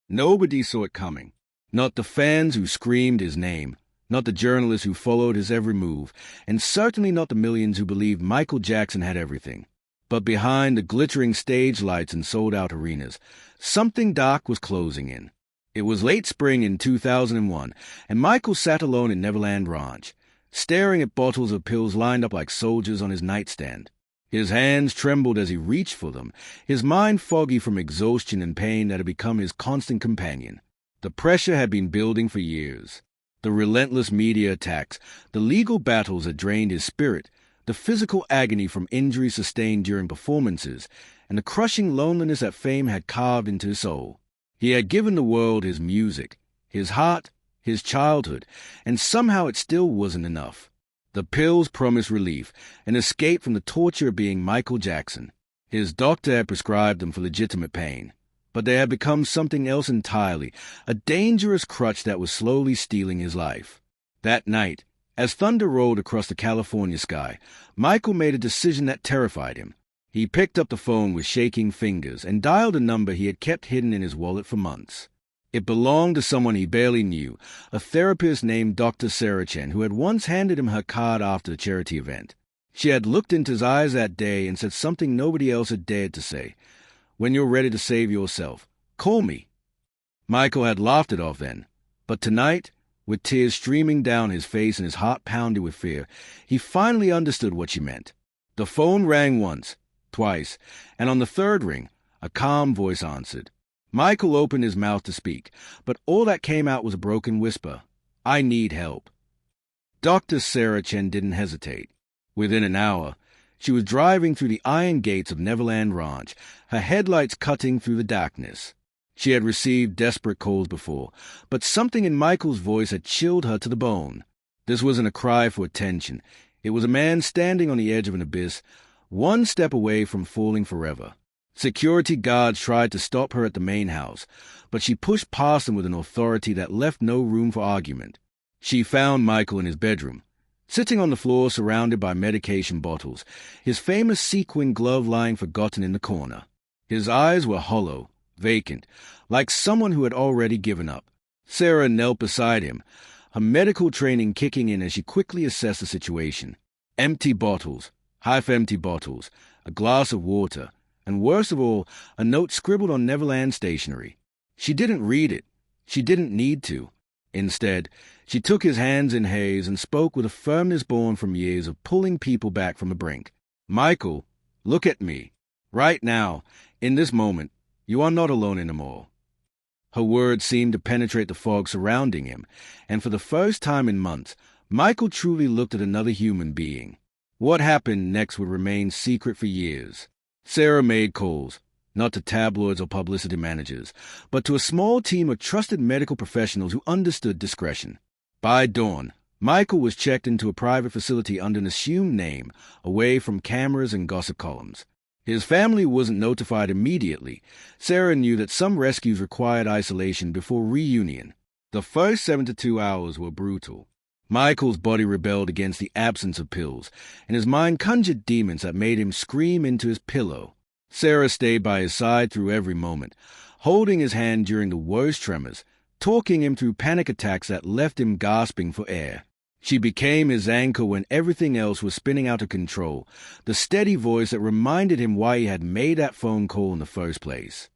Nobody saw it coming. Not the fans who screamed his name, not the journalists who followed his every move, and certainly not the millions who believed Michael Jackson had everything. But behind the glittering stage lights and sold-out arenas, something dark was closing in. It was late spring in 2001, and Michael sat alone in Neverland Ranch, staring at bottles of pills lined up like soldiers on his nightstand. His hands trembled as he reached for them, his mind foggy from exhaustion and pain that had become his constant companion. The pressure had been building for years. The relentless media attacks, the legal battles had drained his spirit, the physical agony from injuries sustained during performances, and the crushing loneliness that fame had carved into his soul. He had given the world his music, his heart, his childhood, and somehow it still wasn't enough. The pills promised relief, an escape from the torture of being Michael Jackson. His doctor had prescribed them for legitimate pain, but they had become something else entirely, a dangerous crutch that was slowly stealing his life. That night, as thunder rolled across the California sky, Michael made a decision that terrified him. He picked up the phone with shaking fingers and dialed a number he had kept hidden in his wallet for months. It belonged to someone he barely knew, a therapist named Dr. Sarah Chen, who had once handed him her card after the charity event. She had looked into his eyes that day and said something nobody else had dared to say. "When you're ready to save yourself, call me." Michael had laughed it off then, but tonight, with tears streaming down his face and his heart pounded with fear, he finally understood what she meant. The phone rang once, twice, and on the third ring, a calm voice answered. Michael opened his mouth to speak, but all that came out was a broken whisper. "I need help." Dr. Sarah Chen didn't hesitate. Within an hour, she was driving through the iron gates of Neverland Ranch, her headlights cutting through the darkness. She had received desperate calls before, but something in Michael's voice had chilled her to the bone. This wasn't a cry for attention. It was a man standing on the edge of an abyss, one step away from falling forever. Security guards tried to stop her at the main house, but she pushed past them with an authority that left no room for argument. She found Michael in his bedroom, sitting on the floor surrounded by medication bottles, his famous sequin glove lying forgotten in the corner. His eyes were hollow, vacant, like someone who had already given up. Sarah knelt beside him, her medical training kicking in as she quickly assessed the situation. Empty bottles, half-empty bottles, a glass of water, and worst of all, a note scribbled on Neverland stationery. She didn't read it. She didn't need to. Instead, she took his hands in hers and spoke with a firmness born from years of pulling people back from the brink. "Michael, look at me. Right now, in this moment, you are not alone anymore." Her words seemed to penetrate the fog surrounding him, and for the first time in months, Michael truly looked at another human being. What happened next would remain secret for years. Sarah made calls, not to tabloids or publicity managers, but to a small team of trusted medical professionals who understood discretion. By dawn, Michael was checked into a private facility under an assumed name, away from cameras and gossip columns. His family wasn't notified immediately. Sarah knew that some rescues required isolation before reunion. The first 72 hours were brutal. Michael's body rebelled against the absence of pills, and his mind conjured demons that made him scream into his pillow. Sarah stayed by his side through every moment, holding his hand during the worst tremors, talking him through panic attacks that left him gasping for air. She became his anchor when everything else was spinning out of control, the steady voice that reminded him why he had made that phone call in the first place.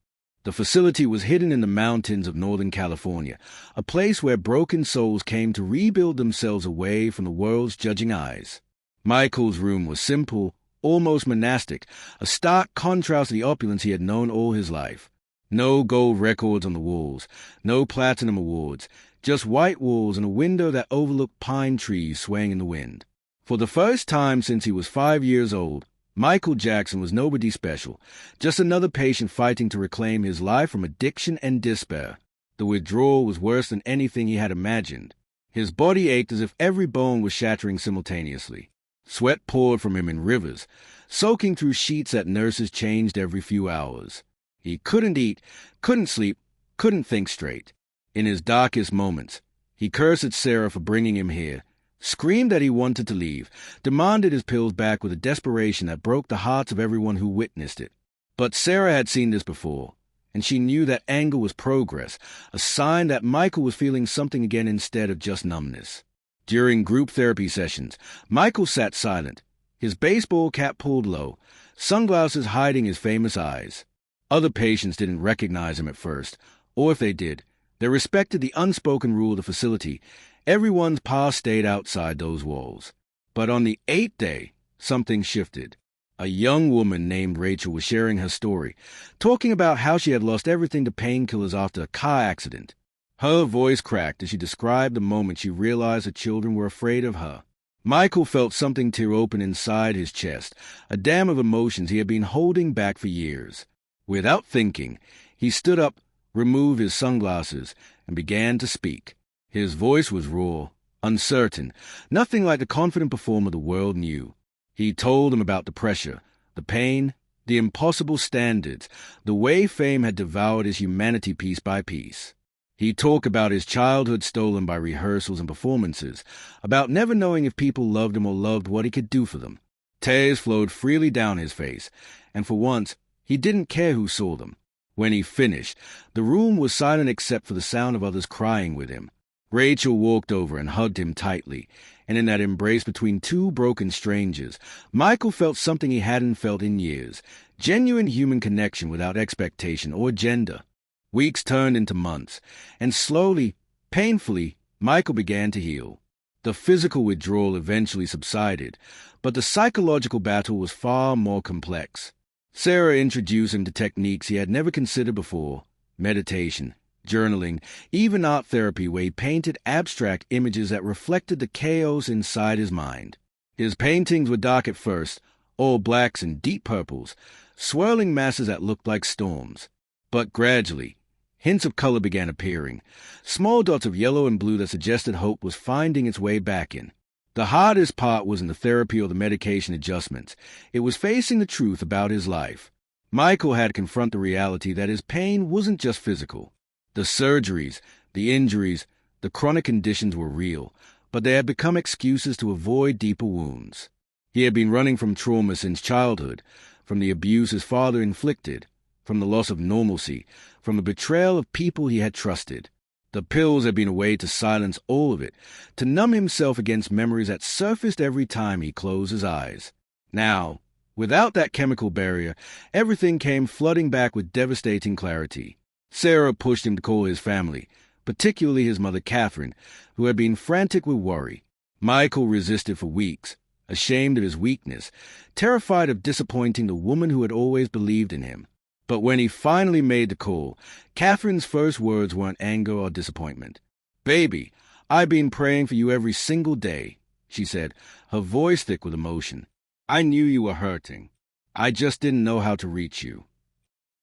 The facility was hidden in the mountains of Northern California, a place where broken souls came to rebuild themselves away from the world's judging eyes. Michael's room was simple, almost monastic, a stark contrast to the opulence he had known all his life. No gold records on the walls, no platinum awards, just white walls and a window that overlooked pine trees swaying in the wind. For the first time since he was 5 years old, Michael Jackson was nobody special, just another patient fighting to reclaim his life from addiction and despair. The withdrawal was worse than anything he had imagined. His body ached as if every bone was shattering simultaneously. Sweat poured from him in rivers, soaking through sheets that nurses changed every few hours. He couldn't eat, couldn't sleep, couldn't think straight. In his darkest moments, he cursed at Sarah for bringing him here, screamed that he wanted to leave, demanded his pills back with a desperation that broke the hearts of everyone who witnessed it. But Sarah had seen this before, and she knew that anger was progress, a sign that Michael was feeling something again instead of just numbness. During group therapy sessions, Michael sat silent, his baseball cap pulled low, sunglasses hiding his famous eyes. Other patients didn't recognize him at first, or if they did, they respected the unspoken rule of the facility. Everyone's past stayed outside those walls. But on the 8th day, something shifted. A young woman named Rachel was sharing her story, talking about how she had lost everything to painkillers after a car accident. Her voice cracked as she described the moment she realized her children were afraid of her. Michael felt something tear open inside his chest, a dam of emotions he had been holding back for years. Without thinking, he stood up, removed his sunglasses, and began to speak. His voice was raw, uncertain, nothing like the confident performer the world knew. He told them about the pressure, the pain, the impossible standards, the way fame had devoured his humanity piece by piece. He talked about his childhood stolen by rehearsals and performances, about never knowing if people loved him or loved what he could do for them. Tears flowed freely down his face, and for once, he didn't care who saw them. When he finished, the room was silent except for the sound of others crying with him. Rachel walked over and hugged him tightly, and in that embrace between two broken strangers, Michael felt something he hadn't felt in years, genuine human connection without expectation or agenda. Weeks turned into months, and slowly, painfully, Michael began to heal. The physical withdrawal eventually subsided, but the psychological battle was far more complex. Sarah introduced him to techniques he had never considered before: meditation, journaling, even art therapy, where he painted abstract images that reflected the chaos inside his mind. His paintings were dark at first, all blacks and deep purples, swirling masses that looked like storms. But gradually, hints of color began appearing, small dots of yellow and blue that suggested hope was finding its way back in. The hardest part wasn't the therapy or the medication adjustments. It was facing the truth about his life. Michael had to confront the reality that his pain wasn't just physical. The surgeries, the injuries, the chronic conditions were real, but they had become excuses to avoid deeper wounds. He had been running from trauma since childhood, from the abuse his father inflicted, from the loss of normalcy, from the betrayal of people he had trusted. The pills had been a way to silence all of it, to numb himself against memories that surfaced every time he closed his eyes. Now, without that chemical barrier, everything came flooding back with devastating clarity. Sarah pushed him to call his family, particularly his mother Catherine, who had been frantic with worry. Michael resisted for weeks, ashamed of his weakness, terrified of disappointing the woman who had always believed in him. But when he finally made the call, Catherine's first words weren't anger or disappointment. "Baby, I've been praying for you every single day," she said, her voice thick with emotion. "I knew you were hurting. I just didn't know how to reach you."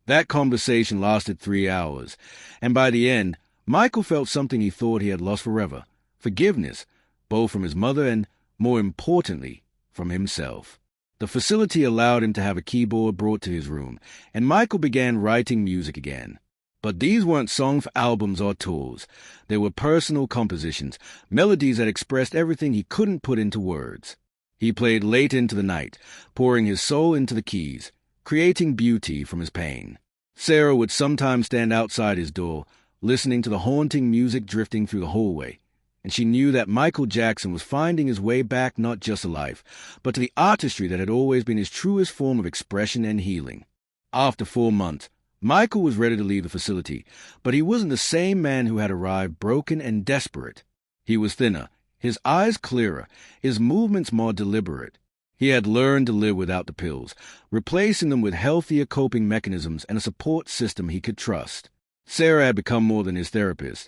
That conversation lasted 3 hours, and by the end, Michael felt something he thought he had lost forever: forgiveness, both from his mother and, more importantly, from himself. The facility allowed him to have a keyboard brought to his room, and Michael began writing music again. But these weren't songs for albums or tours. They were personal compositions, melodies that expressed everything he couldn't put into words. He played late into the night, pouring his soul into the keys, creating beauty from his pain. Sarah would sometimes stand outside his door, listening to the haunting music drifting through the hallway, and she knew that Michael Jackson was finding his way back not just to life, but to the artistry that had always been his truest form of expression and healing. After 4 months, Michael was ready to leave the facility, but he wasn't the same man who had arrived broken and desperate. He was thinner, his eyes clearer, his movements more deliberate. He had learned to live without the pills, replacing them with healthier coping mechanisms and a support system he could trust. Sarah had become more than his therapist.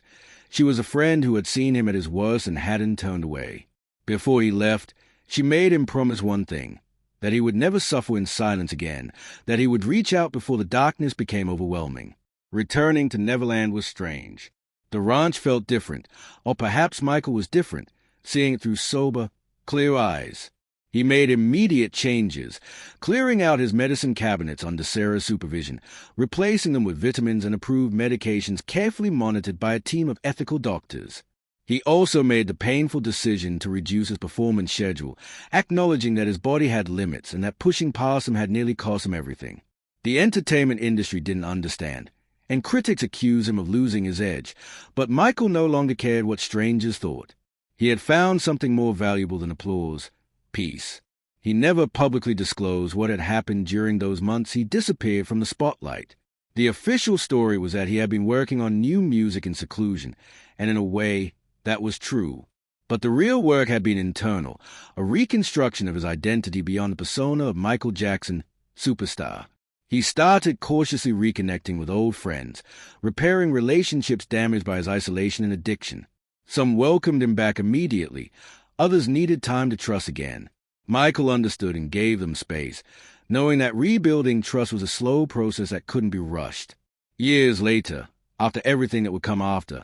She was a friend who had seen him at his worst and hadn't turned away. Before he left, she made him promise one thing: that he would never suffer in silence again, that he would reach out before the darkness became overwhelming. Returning to Neverland was strange. The ranch felt different, or perhaps Michael was different, seeing it through sober, clear eyes. He made immediate changes, clearing out his medicine cabinets under Sarah's supervision, replacing them with vitamins and approved medications carefully monitored by a team of ethical doctors. He also made the painful decision to reduce his performance schedule, acknowledging that his body had limits and that pushing past them had nearly cost him everything. The entertainment industry didn't understand. and critics accused him of losing his edge. But Michael no longer cared what strangers thought. He had found something more valuable than applause: peace. He never publicly disclosed what had happened during those months he disappeared from the spotlight. The official story was that he had been working on new music in seclusion, and in a way, that was true. But the real work had been internal, a reconstruction of his identity beyond the persona of Michael Jackson, superstar. He started cautiously reconnecting with old friends, repairing relationships damaged by his isolation and addiction. Some welcomed him back immediately, others needed time to trust again. Michael understood and gave them space, knowing that rebuilding trust was a slow process that couldn't be rushed. Years later, after everything that would come after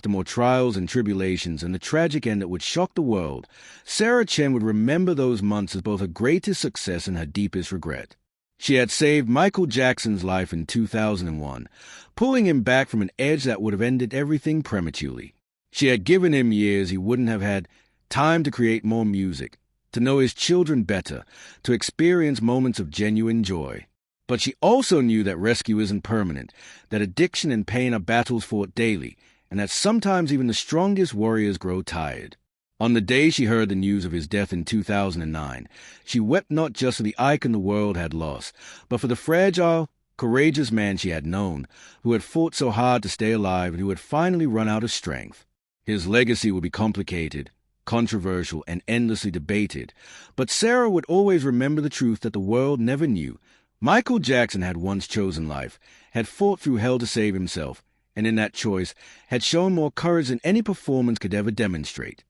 more trials and tribulations and the tragic end that would shock the world, Sarah Chen would remember those months as both her greatest success and her deepest regret. She had saved Michael Jackson's life in 2001, pulling him back from an edge that would have ended everything prematurely. She had given him years he wouldn't have had, time to create more music, to know his children better, to experience moments of genuine joy. But she also knew that rescue isn't permanent, that addiction and pain are battles fought daily, and that sometimes even the strongest warriors grow tired. On the day she heard the news of his death in 2009, she wept not just for the icon the world had lost, but for the fragile, courageous man she had known, who had fought so hard to stay alive and who had finally run out of strength. His legacy would be complicated, controversial, and endlessly debated, but Sarah would always remember the truth that the world never knew. Michael Jackson had once chosen life, had fought through hell to save himself, and in that choice had shown more courage than any performance could ever demonstrate.